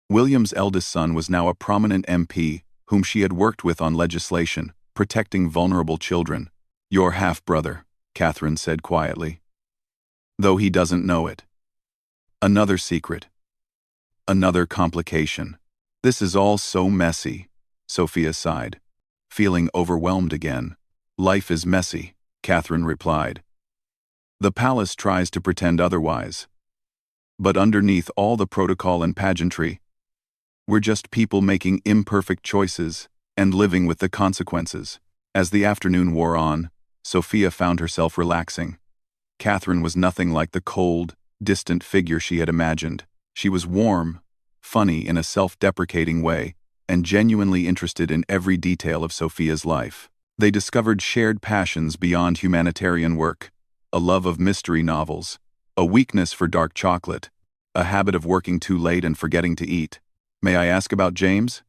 William's eldest son was now a prominent MP whom she had worked with on legislation, protecting vulnerable children. Your half-brother, Catherine said quietly. Though he doesn't know it. Another secret. Another complication. This is all so messy, Sophia sighed, feeling overwhelmed again. Life is messy, Catherine replied. The palace tries to pretend otherwise. But underneath all the protocol and pageantry, we're just people making imperfect choices and living with the consequences. As the afternoon wore on, Sophia found herself relaxing. Catherine was nothing like the cold, distant figure she had imagined. She was warm, funny in a self-deprecating way, and genuinely interested in every detail of Sophia's life. They discovered shared passions beyond humanitarian work, a love of mystery novels, a weakness for dark chocolate, a habit of working too late and forgetting to eat. May I ask about James?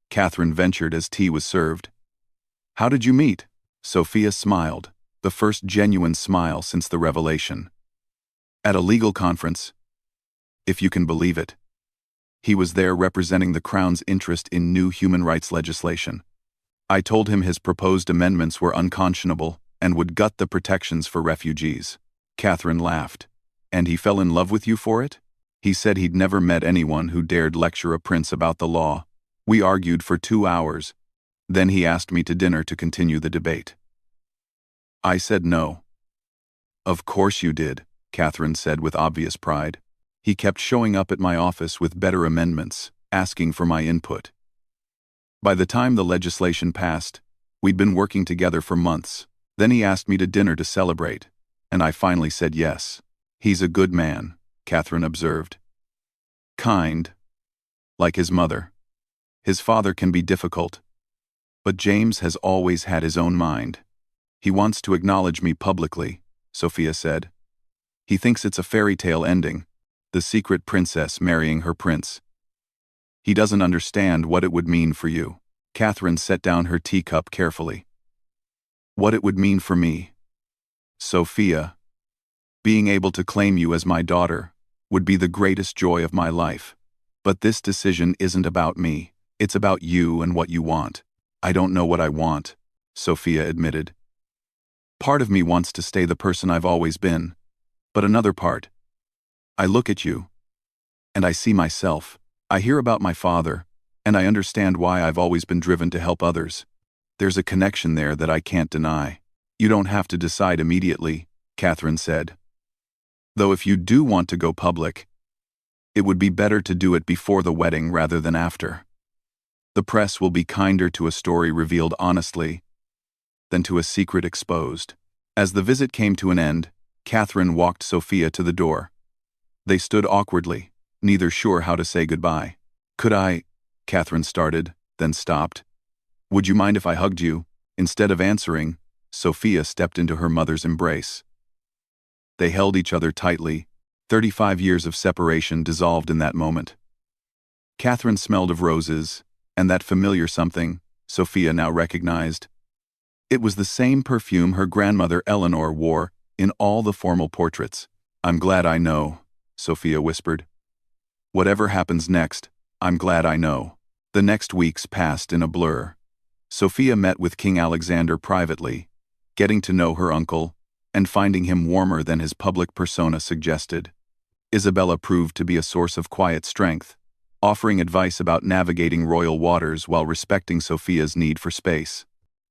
Catherine ventured as tea was served. How did you meet? Sophia smiled, the first genuine smile since the revelation. At a legal conference. If you can believe it. He was there representing the Crown's interest in new human rights legislation. I told him his proposed amendments were unconscionable and would gut the protections for refugees. Catherine laughed. And he fell in love with you for it? He said he'd never met anyone who dared lecture a prince about the law. We argued for 2 hours. Then he asked me to dinner to continue the debate. I said no. Of course you did, Catherine said with obvious pride. He kept showing up at my office with better amendments, asking for my input. By the time the legislation passed, we'd been working together for months. Then he asked me to dinner to celebrate, and I finally said yes. He's a good man, Catherine observed. Kind. Like his mother. His father can be difficult. But James has always had his own mind. He wants to acknowledge me publicly, Sophia said. He thinks it's a fairy tale ending, the secret princess marrying her prince. He doesn't understand what it would mean for you. Catherine set down her teacup carefully. What it would mean for me. Sophia, being able to claim you as my daughter would be the greatest joy of my life. But this decision isn't about me. It's about you and what you want. I don't know what I want, Sophia admitted. Part of me wants to stay the person I've always been, but another part. I look at you, and I see myself. I hear about my father, and I understand why I've always been driven to help others. There's a connection there that I can't deny. You don't have to decide immediately, Catherine said. Though if you do want to go public, it would be better to do it before the wedding rather than after. The press will be kinder to a story revealed honestly than to a secret exposed. As the visit came to an end, Catherine walked Sophia to the door. They stood awkwardly, neither sure how to say goodbye. Could I? Catherine started, then stopped. Would you mind if I hugged you? Instead of answering, Sophia stepped into her mother's embrace. They held each other tightly. 35 years of separation dissolved in that moment. Catherine smelled of roses, and that familiar something, Sophia now recognized. It was the same perfume her grandmother Eleanor wore in all the formal portraits. I'm glad I know, Sophia whispered. Whatever happens next, I'm glad I know. The next weeks passed in a blur. Sophia met with King Alexander privately, getting to know her uncle, and finding him warmer than his public persona suggested. Isabella proved to be a source of quiet strength, offering advice about navigating royal waters while respecting Sophia's need for space.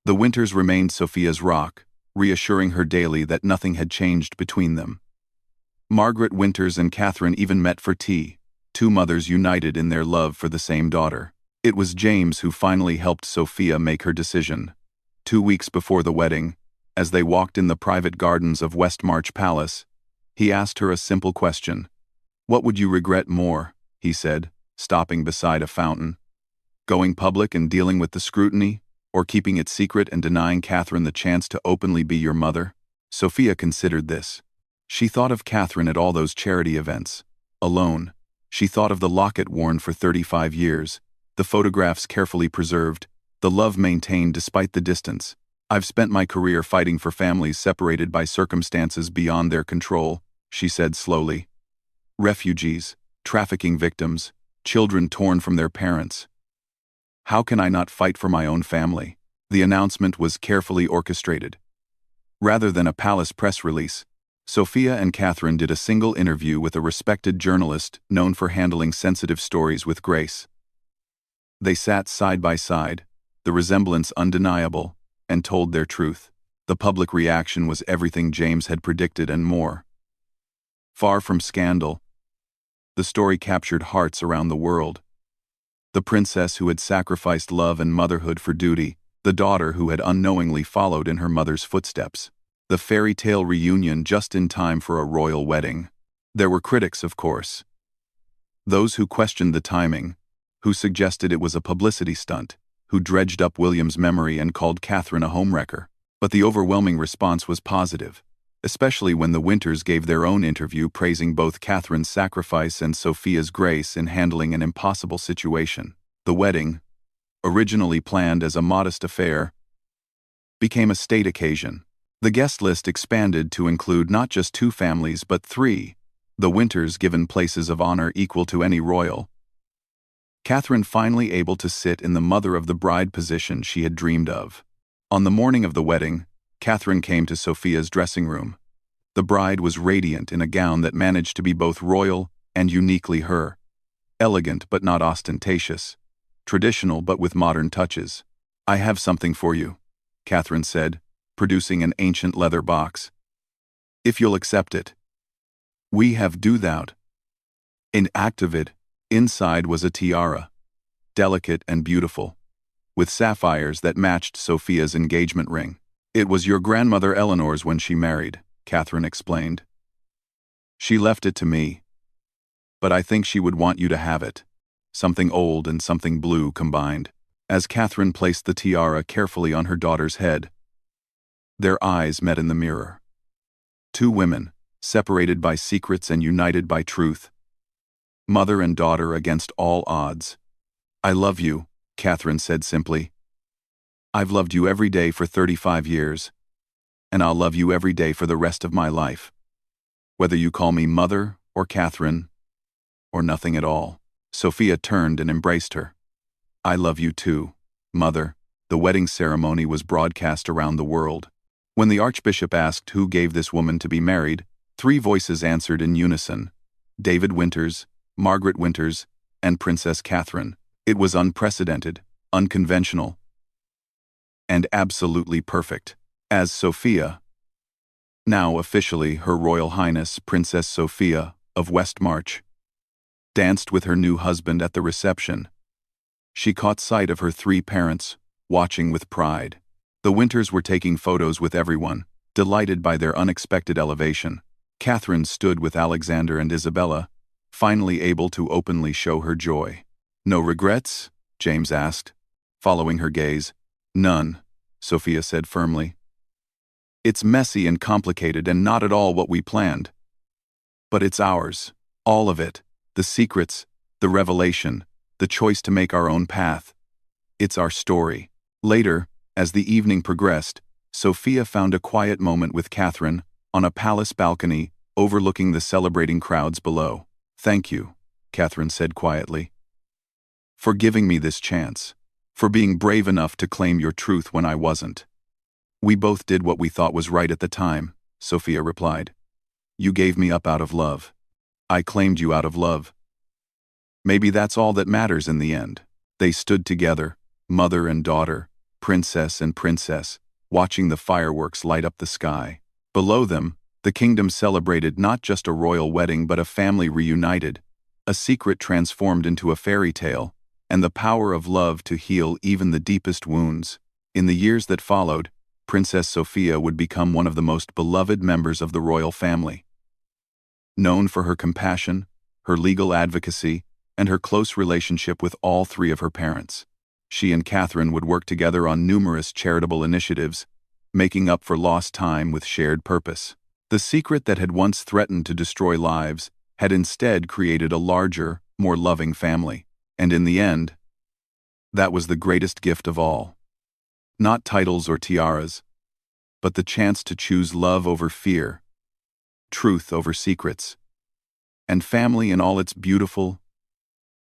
The winters remained Sophia's rock, reassuring her daily that nothing had changed between them. Margaret Winters and Catherine even met for tea, two mothers united in their love for the same daughter. It was James who finally helped Sophia make her decision. 2 weeks before the wedding, as they walked in the private gardens of Westmarch Palace, he asked her a simple question. What would you regret more, he said, stopping beside a fountain. Going public and dealing with the scrutiny, or keeping it secret and denying Catherine the chance to openly be your mother? Sophia considered this. She thought of Catherine at all those charity events. Alone. She thought of the locket worn for 35 years, the photographs carefully preserved, the love maintained despite the distance. I've spent my career fighting for families separated by circumstances beyond their control, she said slowly. Refugees, trafficking victims, children torn from their parents. How can I not fight for my own family? The announcement was carefully orchestrated. Rather than a palace press release, Sophia and Catherine did a single interview with a respected journalist known for handling sensitive stories with grace. They sat side by side, the resemblance undeniable, and told their truth. The public reaction was everything James had predicted and more. Far from scandal, the story captured hearts around the world. The princess who had sacrificed love and motherhood for duty, the daughter who had unknowingly followed in her mother's footsteps. The fairy tale reunion just in time for a royal wedding. There were critics, of course. Those who questioned the timing, who suggested it was a publicity stunt, who dredged up William's memory and called Catherine a homewrecker. But the overwhelming response was positive, especially when the Winters gave their own interview praising both Catherine's sacrifice and Sophia's grace in handling an impossible situation. The wedding, originally planned as a modest affair, became a state occasion. The guest list expanded to include not just 2 families but 3, the Winters given places of honor equal to any royal. Catherine finally able to sit in the mother-of-the-bride position she had dreamed of. On the morning of the wedding, Catherine came to Sophia's dressing room. The bride was radiant in a gown that managed to be both royal and uniquely her. Elegant but not ostentatious. Traditional but with modern touches. I have something for you, Catherine said, producing an ancient leather box. If you'll accept it. We have do thou. In act of it, inside was a tiara. Delicate and beautiful. With sapphires that matched Sophia's engagement ring. It was your grandmother Eleanor's when she married, Catherine explained. She left it to me. But I think she would want you to have it. Something old and something blue combined. As Catherine placed the tiara carefully on her daughter's head, their eyes met in the mirror. 2 women, separated by secrets and united by truth. Mother and daughter against all odds. I love you, Catherine said simply. I've loved you every day for 35 years. And I'll love you every day for the rest of my life. Whether you call me Mother or Catherine, or nothing at all. Sophia turned and embraced her. I love you too, Mother. The wedding ceremony was broadcast around the world. When the Archbishop asked who gave this woman to be married, 3 voices answered in unison. David Winters, Margaret Winters, and Princess Catherine. It was unprecedented, unconventional, and absolutely perfect. As Sophia, now officially Her Royal Highness Princess Sophia of Westmarch, danced with her new husband at the reception, she caught sight of her 3 parents, watching with pride. The Winters were taking photos with everyone, delighted by their unexpected elevation. Catherine stood with Alexander and Isabella, finally able to openly show her joy. No regrets? James asked, following her gaze. None, Sophia said firmly. It's messy and complicated and not at all what we planned. But it's ours, all of it, the secrets, the revelation, the choice to make our own path. It's our story. Later, as the evening progressed, Sophia found a quiet moment with Catherine on a palace balcony overlooking the celebrating crowds below. Thank you, Catherine said quietly, for giving me this chance, for being brave enough to claim your truth when I wasn't. We both did what we thought was right at the time, Sophia replied. You gave me up out of love. I claimed you out of love. Maybe that's all that matters in the end. They stood together, mother and daughter, princess and princess, watching the fireworks light up the sky. Below them, the kingdom celebrated not just a royal wedding but a family reunited, a secret transformed into a fairy tale, and the power of love to heal even the deepest wounds. In the years that followed, Princess Sophia would become one of the most beloved members of the royal family. Known for her compassion, her legal advocacy, and her close relationship with all three of her parents. She and Catherine would work together on numerous charitable initiatives, making up for lost time with shared purpose. The secret that had once threatened to destroy lives had instead created a larger, more loving family. And in the end, that was the greatest gift of all. Not titles or tiaras, but the chance to choose love over fear, truth over secrets, and family in all its beautiful,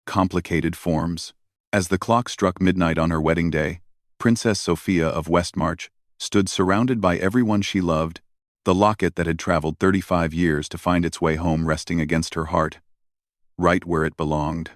complicated forms. As the clock struck midnight on her wedding day, Princess Sophia of Westmarch stood surrounded by everyone she loved, the locket that had traveled 35 years to find its way home resting against her heart, right where it belonged.